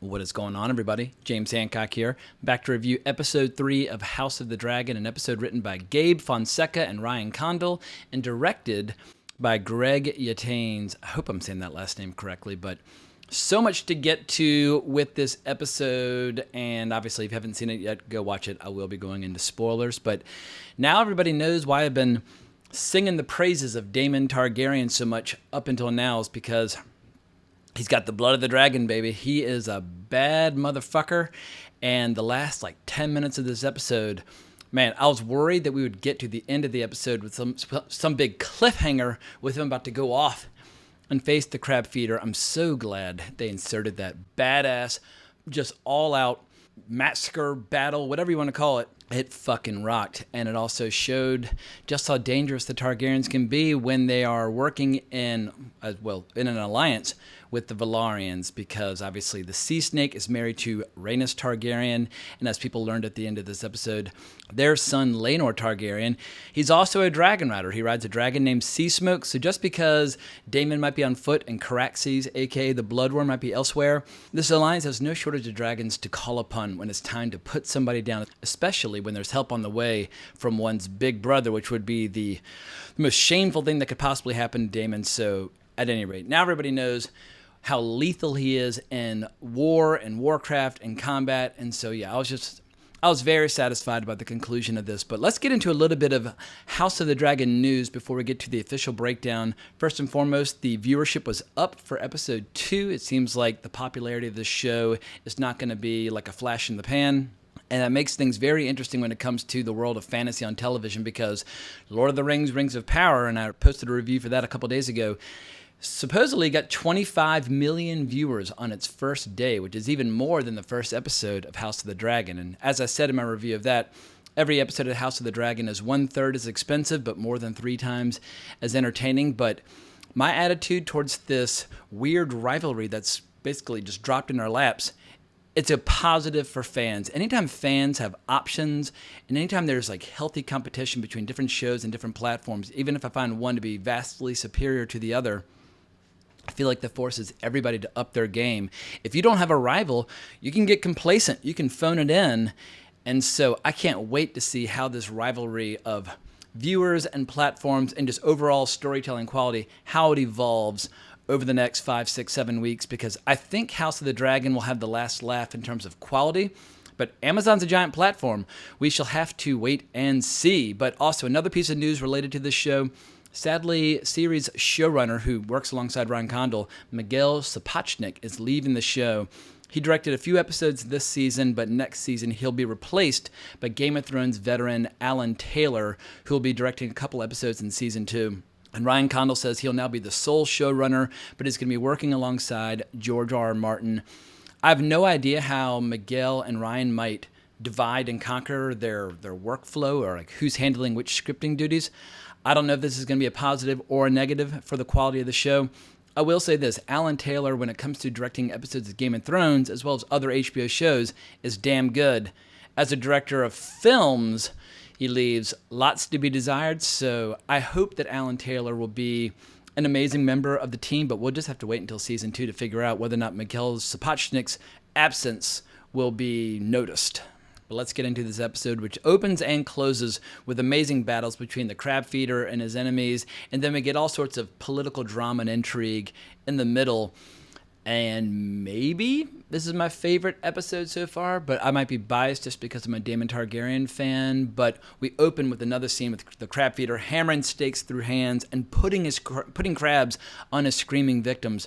What is going on, everybody? James Hancock here, back to review episode 3 of House of the Dragon, an episode written by Gabe Fonseca and Ryan Condal, and directed by Greg Yataines. I hope I'm saying that last name correctly, but so much to get to with this episode, and obviously if you haven't seen it yet, go watch it. I will be going into spoilers, but now everybody knows why I've been singing the praises of Daemon Targaryen so much up until now is because he's got the blood of the dragon, baby. He is a bad motherfucker. And the last 10 minutes of this episode, man, I was worried that we would get to the end of the episode with some big cliffhanger with him about to go off and face the crab feeder. I'm so glad they inserted that badass, just all out massacre, battle, whatever you want to call it. It fucking rocked. And it also showed just how dangerous the Targaryens can be when they are working in an alliance with the Velaryons, because obviously the sea snake is married to Rhaenys Targaryen, and as people learned at the end of this episode, their son Laenor Targaryen, he's also a dragon rider. He rides a dragon named Sea Smoke, so just because Daemon might be on foot and Caraxes, aka the Bloodworm, might be elsewhere, this alliance has no shortage of dragons to call upon when it's time to put somebody down, especially when there's help on the way from one's big brother, which would be the most shameful thing that could possibly happen to Daemon. So at any rate, now everybody knows how lethal he is in war and Warcraft and combat. And so, yeah, I was very satisfied about the conclusion of this. But let's get into a little bit of House of the Dragon news before we get to the official breakdown. First and foremost, the viewership was up for episode 2. It seems like the popularity of this show is not going to be like a flash in the pan. And that makes things very interesting when it comes to the world of fantasy on television, because Lord of the Rings, Rings of Power, and I posted a review for that a couple days ago, supposedly got 25 million viewers on its first day, which is even more than the first episode of House of the Dragon. And as I said in my review of that, every episode of House of the Dragon is 1/3 as expensive, but more than 3 times as entertaining. But my attitude towards this weird rivalry that's basically just dropped in our laps, it's a positive for fans. Anytime fans have options, and anytime there's healthy competition between different shows and different platforms, even if I find one to be vastly superior to the other, I feel like that forces everybody to up their game. If you don't have a rival, you can get complacent. You can phone it in. And so I can't wait to see how this rivalry of viewers and platforms and just overall storytelling quality, how it evolves over the next 5, 6, 7 weeks, because I think House of the Dragon will have the last laugh in terms of quality. But Amazon's a giant platform. We shall have to wait and see. But also another piece of news related to this show. Sadly, series showrunner who works alongside Ryan Condal, Miguel Sapochnik, is leaving the show. He directed a few episodes this season, but next season he'll be replaced by Game of Thrones veteran Alan Taylor, who will be directing a couple episodes in season 2. And Ryan Condal says he'll now be the sole showrunner, but he's going to be working alongside George R.R. Martin. I have no idea how Miguel and Ryan might divide and conquer their workflow, or who's handling which scripting duties. I don't know if this is going to be a positive or a negative for the quality of the show. I will say this, Alan Taylor, when it comes to directing episodes of Game of Thrones, as well as other HBO shows, is damn good. As a director of films, he leaves lots to be desired, so I hope that Alan Taylor will be an amazing member of the team, but we'll just have to wait until season 2 to figure out whether or not Miguel Sapochnik's absence will be noticed. But let's get into this episode, which opens and closes with amazing battles between the crab feeder and his enemies, and then we get all sorts of political drama and intrigue in the middle. And maybe this is my favorite episode so far, but I might be biased just because I'm a Daemon Targaryen fan. But we open with another scene with the crab feeder hammering stakes through hands and putting crabs on his screaming victims.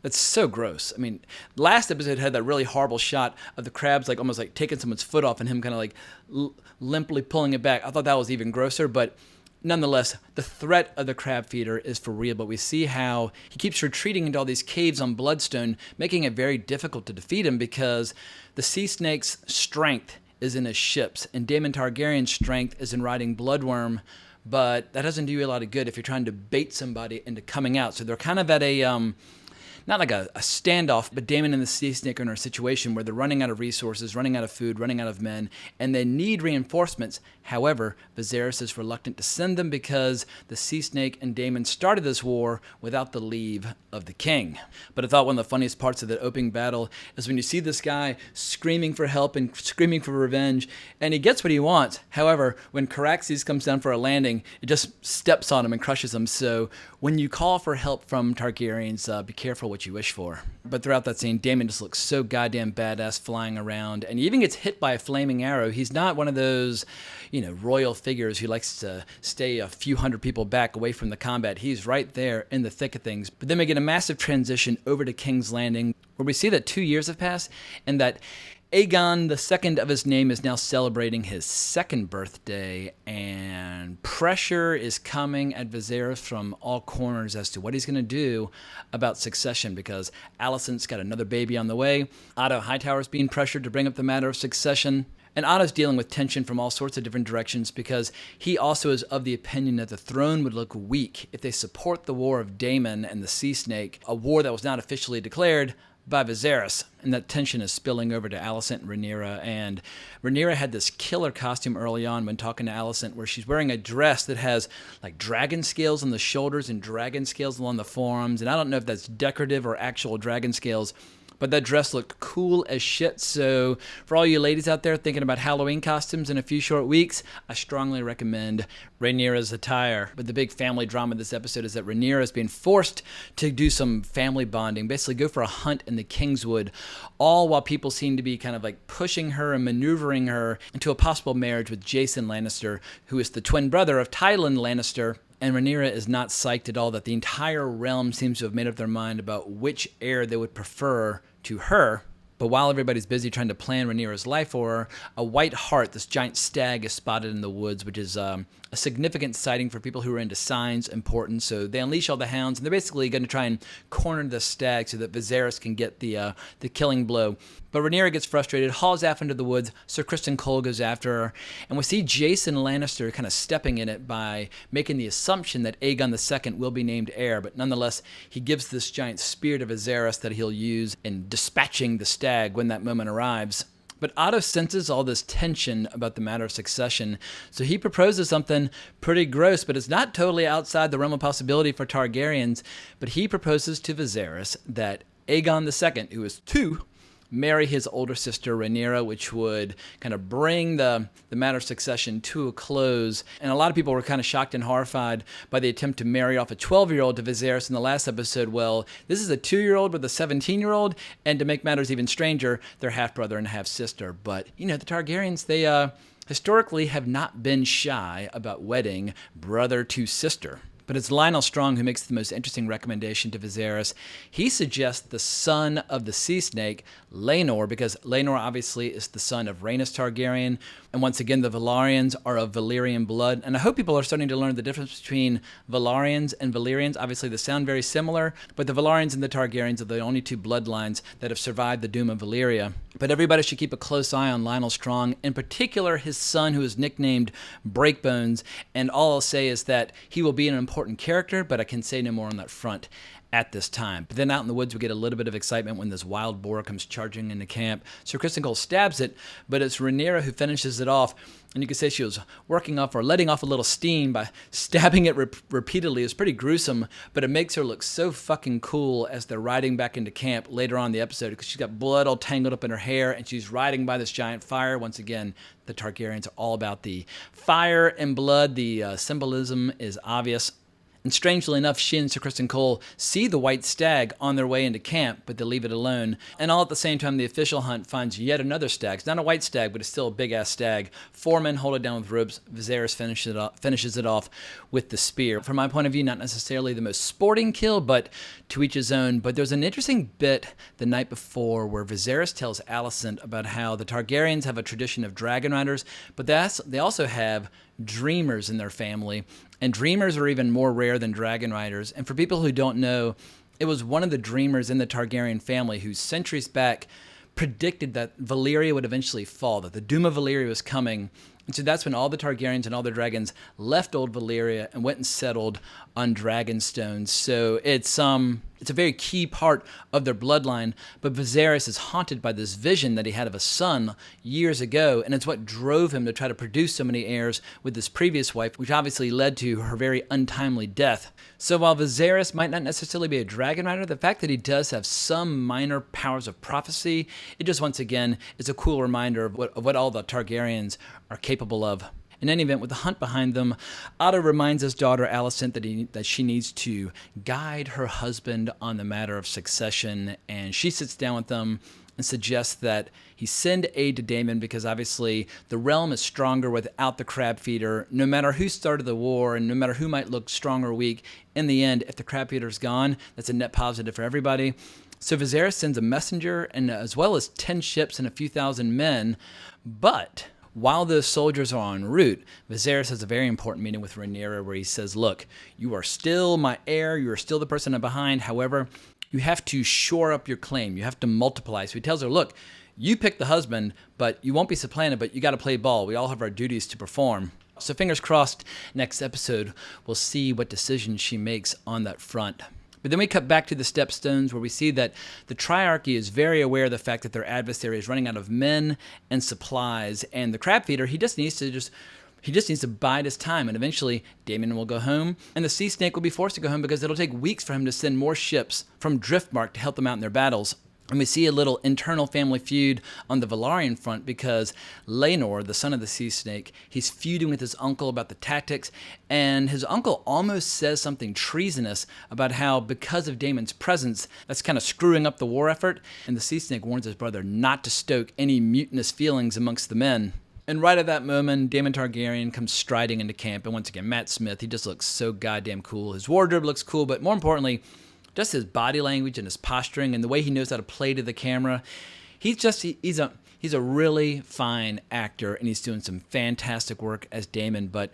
That's so gross. I mean, last episode had that really horrible shot of the crabs almost taking someone's foot off and him kind of limply pulling it back. I thought that was even grosser, but nonetheless, the threat of the crab feeder is for real, but we see how he keeps retreating into all these caves on Bloodstone, making it very difficult to defeat him because the sea snake's strength is in his ships, and Daemon Targaryen's strength is in riding Bloodworm, but that doesn't do you a lot of good if you're trying to bait somebody into coming out. So they're kind of at a not like a standoff, but Daemon and the Sea Snake are in a situation where they're running out of resources, running out of food, running out of men, and they need reinforcements. However, Viserys is reluctant to send them because the Sea Snake and Daemon started this war without the leave of the king. But I thought one of the funniest parts of the opening battle is when you see this guy screaming for help and screaming for revenge, and he gets what he wants. However, when Caraxes comes down for a landing, it just steps on him and crushes him. So when you call for help from Targaryens, be careful what you wish for. But throughout that scene, Daemon just looks so goddamn badass flying around, and he even gets hit by a flaming arrow. He's not one of those, royal figures who likes to stay a few hundred people back away from the combat. He's right there in the thick of things. But then we get a massive transition over to King's Landing, where we see that 2 years have passed, and that Aegon II of his name is now celebrating his second birthday, and pressure is coming at Viserys from all corners as to what he's going to do about succession, because Alicent's got another baby on the way. Otto Hightower's being pressured to bring up the matter of succession. And Otto's dealing with tension from all sorts of different directions because he also is of the opinion that the throne would look weak if they support the war of Daemon and the Sea Snake, a war that was not officially declared by Viserys. And that tension is spilling over to Alicent and Rhaenyra. And Rhaenyra had this killer costume early on when talking to Alicent, where she's wearing a dress that has like dragon scales on the shoulders and dragon scales along the forearms. And I don't know if that's decorative or actual dragon scales, but that dress looked cool as shit. So for all you ladies out there thinking about Halloween costumes in a few short weeks, I strongly recommend Rhaenyra's attire. But the big family drama of this episode is that Rhaenyra is being forced to do some family bonding, basically go for a hunt in the Kingswood, all while people seem to be kind of like pushing her and maneuvering her into a possible marriage with Jason Lannister, who is the twin brother of Tywin Lannister. And Rhaenyra is not psyched at all that the entire realm seems to have made up their mind about which heir they would prefer to her. But while everybody's busy trying to plan Rhaenyra's life for her, a white hart, this giant stag, is spotted in the woods, which is a significant sighting for people who are into signs, important. So they unleash all the hounds, and they're basically going to try and corner the stag so that Viserys can get the killing blow. But Rhaenyra gets frustrated, hauls off into the woods. Sir Criston Cole goes after her, and we see Jason Lannister kind of stepping in it by making the assumption that Aegon II will be named heir. But nonetheless, he gives this giant spear to Viserys that he'll use in dispatching the stag when that moment arrives. But Otto senses all this tension about the matter of succession, so he proposes something pretty gross, but it's not totally outside the realm of possibility for Targaryens. But he proposes to Viserys that Aegon II, who is 2, marry his older sister Rhaenyra, which would kind of bring the matter of succession to a close. And a lot of people were kind of shocked and horrified by the attempt to marry off a 12-year-old to Viserys in the last episode. Well, this is a 2-year-old with a 17-year-old, and to make matters even stranger, they're half-brother and half-sister. But, the Targaryens, they historically have not been shy about wedding brother to sister. But it's Lionel Strong who makes the most interesting recommendation to Viserys. He suggests the son of the Sea Snake, Laenor, because Laenor obviously is the son of Rhaenys Targaryen. And once again, the Velaryons are of Valyrian blood. And I hope people are starting to learn the difference between Velaryons and Valyrians. Obviously, they sound very similar, but the Velaryons and the Targaryens are the only two bloodlines that have survived the doom of Valyria. But everybody should keep a close eye on Lionel Strong, in particular his son, who is nicknamed Breakbones. And all I'll say is that he will be an important character, but I can say no more on that front at this time. But then out in the woods, we get a little bit of excitement when this wild boar comes charging into camp. Sir Criston Cole stabs it, but it's Rhaenyra who finishes it off. And you could say she was working off or letting off a little steam by stabbing it repeatedly. It's pretty gruesome, but it makes her look so fucking cool as they're riding back into camp later on in the episode, because she's got blood all tangled up in her hair, and she's riding by this giant fire. Once again, the Targaryens are all about the fire and blood. The symbolism is obvious. And strangely enough, she and Sir Criston Cole see the white stag on their way into camp, but they leave it alone. And all at the same time, the official hunt finds yet another stag. It's not a white stag, but it's still a big-ass stag. 4 men hold it down with ropes. Viserys finishes it off with the spear. From my point of view, not necessarily the most sporting kill, but to each his own. But there's an interesting bit the night before where Viserys tells Alicent about how the Targaryens have a tradition of dragon riders, but they also have dreamers in their family, and dreamers are even more rare than dragon riders. And for people who don't know, it was one of the dreamers in the Targaryen family who centuries back predicted that Valyria would eventually fall, that the doom of Valyria was coming. And so that's when all the Targaryens and all their dragons left old Valyria and went and settled on Dragonstone. So it's It's a very key part of their bloodline, but Viserys is haunted by this vision that he had of a son years ago, and it's what drove him to try to produce so many heirs with his previous wife, which obviously led to her very untimely death. So while Viserys might not necessarily be a dragon rider, the fact that he does have some minor powers of prophecy, it just once again is a cool reminder of what all the Targaryens are capable of. In any event, with the hunt behind them, Otto reminds his daughter Alicent that she needs to guide her husband on the matter of succession, and she sits down with them and suggests that he send aid to Daemon because obviously the realm is stronger without the crab feeder. No matter who started the war and no matter who might look strong or weak, in the end, if the crab feeder's gone, that's a net positive for everybody. So Viserys sends a messenger and as well as 10 ships and a few thousand men, but while those soldiers are en route, Viserys has a very important meeting with Rhaenyra where he says, look, you are still my heir, you are still the person I'm behind, however, you have to shore up your claim, you have to multiply. So he tells her, look, you pick the husband, but you won't be supplanted, but you got to play ball. We all have our duties to perform. So fingers crossed, next episode, we'll see what decisions she makes on that front. But then we cut back to the Stepstones where we see that the Triarchy is very aware of the fact that their adversary is running out of men and supplies, and the crab feeder, he just needs to bide his time, and eventually Daemon will go home, and the Sea Snake will be forced to go home because it'll take weeks for him to send more ships from Driftmark to help them out in their battles. And we see a little internal family feud on the Velaryon front because Laenor, the son of the Sea Snake, he's feuding with his uncle about the tactics, and his uncle almost says something treasonous about how because of Daemon's presence, that's kind of screwing up the war effort, and the Sea Snake warns his brother not to stoke any mutinous feelings amongst the men. And right at that moment, Daemon Targaryen comes striding into camp, and once again, Matt Smith, he just looks so goddamn cool. His wardrobe looks cool, but more importantly, just his body language and his posturing and the way he knows how to play to the camera. He's a really fine actor, and he's doing some fantastic work as Daemon. But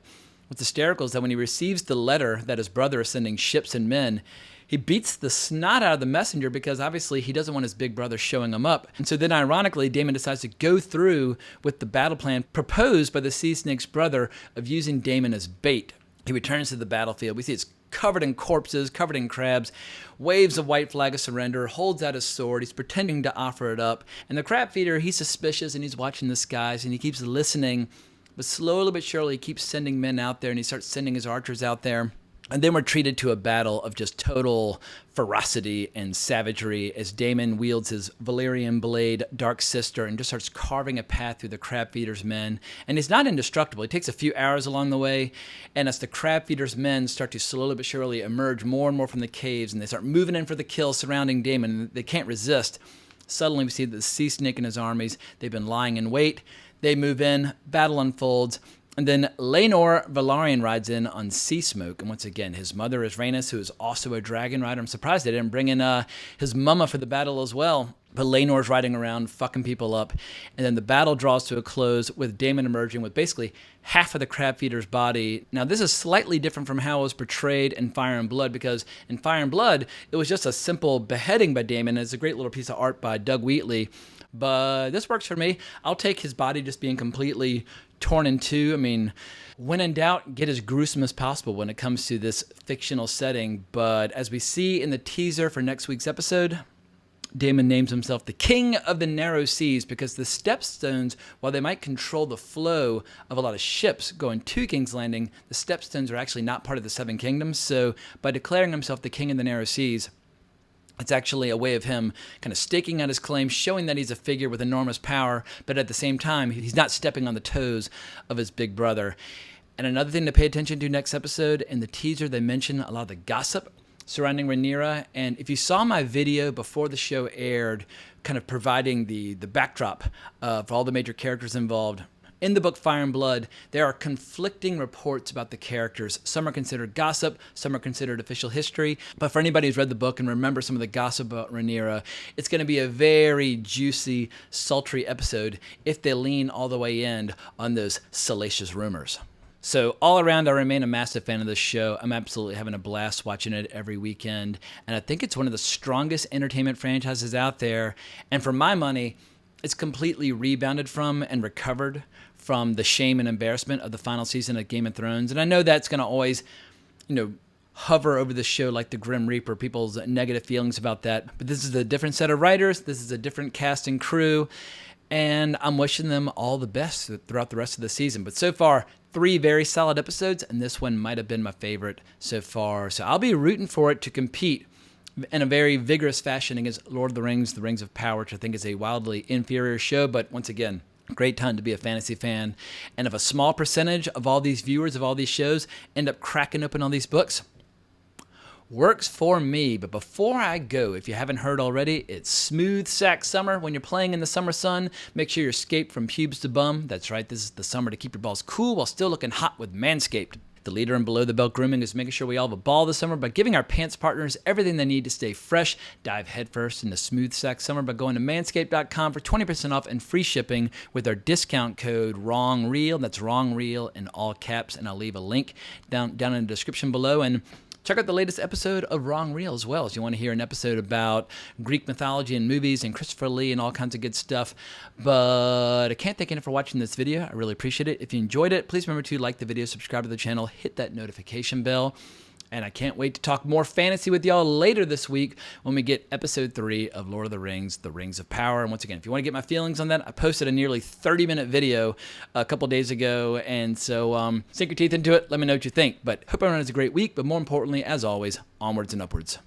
what's hysterical is that when he receives the letter that his brother is sending ships and men, he beats the snot out of the messenger because obviously he doesn't want his big brother showing him up. And so then ironically, Daemon decides to go through with the battle plan proposed by the Sea Snake's brother of using Daemon as bait. He returns to the battlefield. We see it's covered in corpses, covered in crabs, waves a white flag of surrender, holds out his sword, he's pretending to offer it up, and the crab feeder, he's suspicious and he's watching the skies and he keeps listening, but slowly but surely he keeps sending men out there and he starts sending his archers out there. And then we're treated to a battle of just total ferocity and savagery as Daemon wields his Valyrian blade, Dark Sister, and just starts carving a path through the crab feeder's men. And he's not indestructible. It takes a few hours along the way, and as the crab feeder's men start to slowly but surely emerge more and more from the caves, and they start moving in for the kill surrounding Daemon, and they can't resist. Suddenly we see the Sea Snake and his armies, they've been lying in wait. They move in, battle unfolds, and then Laenor Velaryon rides in on Sea Smoke, and once again, his mother is Rhaenys, who is also a dragon rider. I'm surprised they didn't bring in his mama for the battle as well. But Laenor's riding around, fucking people up, and then the battle draws to a close with Daemon emerging with basically half of the crab feeder's body. Now, this is slightly different from how it was portrayed in Fire and Blood, because in Fire and Blood, it was just a simple beheading by Daemon. It's a great little piece of art by Doug Wheatley, but this works for me. I'll take his body just being completely torn in two. I mean, when in doubt, get as gruesome as possible when it comes to this fictional setting. But as we see in the teaser for next week's episode, Daemon names himself the King of the Narrow Seas because the Stepstones, while they might control the flow of a lot of ships going to King's Landing, the Stepstones are actually not part of the Seven Kingdoms. So by declaring himself the King of the Narrow Seas, it's actually a way of him kind of staking out his claim, showing that he's a figure with enormous power, but at the same time, he's not stepping on the toes of his big brother. And another thing to pay attention to next episode, in the teaser, they mention a lot of the gossip surrounding Rhaenyra. And if you saw my video before the show aired, kind of providing the backdrop for all the major characters involved, in the book Fire and Blood, there are conflicting reports about the characters. Some are considered gossip, some are considered official history. But for anybody who's read the book and remember some of the gossip about Rhaenyra, it's going to be a very juicy, sultry episode if they lean all the way in on those salacious rumors. So all around, I remain a massive fan of this show. I'm absolutely having a blast watching it every weekend. And I think it's one of the strongest entertainment franchises out there. And for my money, it's completely rebounded from and recovered from the shame and embarrassment of the final season of Game of Thrones. And I know that's going to always, hover over the show like the Grim Reaper, people's negative feelings about that. But this is a different set of writers. This is a different cast and crew. And I'm wishing them all the best throughout the rest of the season. But so far, 3 very solid episodes, and this one might have been my favorite so far. So I'll be rooting for it to compete in a very vigorous fashion against Lord of the Rings of Power, which I think is a wildly inferior show. But once again, great time to be a fantasy fan. And if a small percentage of all these viewers of all these shows end up cracking open all these books, works for me. But before I go, if you haven't heard already, it's Smooth Sack Summer. When you're playing in the summer sun, make sure you're escaped from pubes to bum. That's right, this is the summer to keep your balls cool while still looking hot with Manscaped. The leader in below the belt grooming is making sure we all have a ball this summer by giving our pants partners everything they need to stay fresh. Dive headfirst into Smooth Sack Summer by going to manscaped.com for 20% off and free shipping with our discount code WRONGREEL. That's WRONGREEL in all caps, and I'll leave a link down in the description below. And check out the latest episode of Wrong Reel as well, if you want to hear an episode about Greek mythology and movies and Christopher Lee and all kinds of good stuff. But I can't thank you enough for watching this video. I really appreciate it. If you enjoyed it, please remember to like the video, subscribe to the channel, hit that notification bell. And I can't wait to talk more fantasy with y'all later this week when we get episode 3 of Lord of the Rings of Power. And once again, if you want to get my feelings on that, I posted a nearly 30-minute video a couple days ago. And so sink your teeth into it. Let me know what you think. But hope everyone has a great week. But more importantly, as always, onwards and upwards.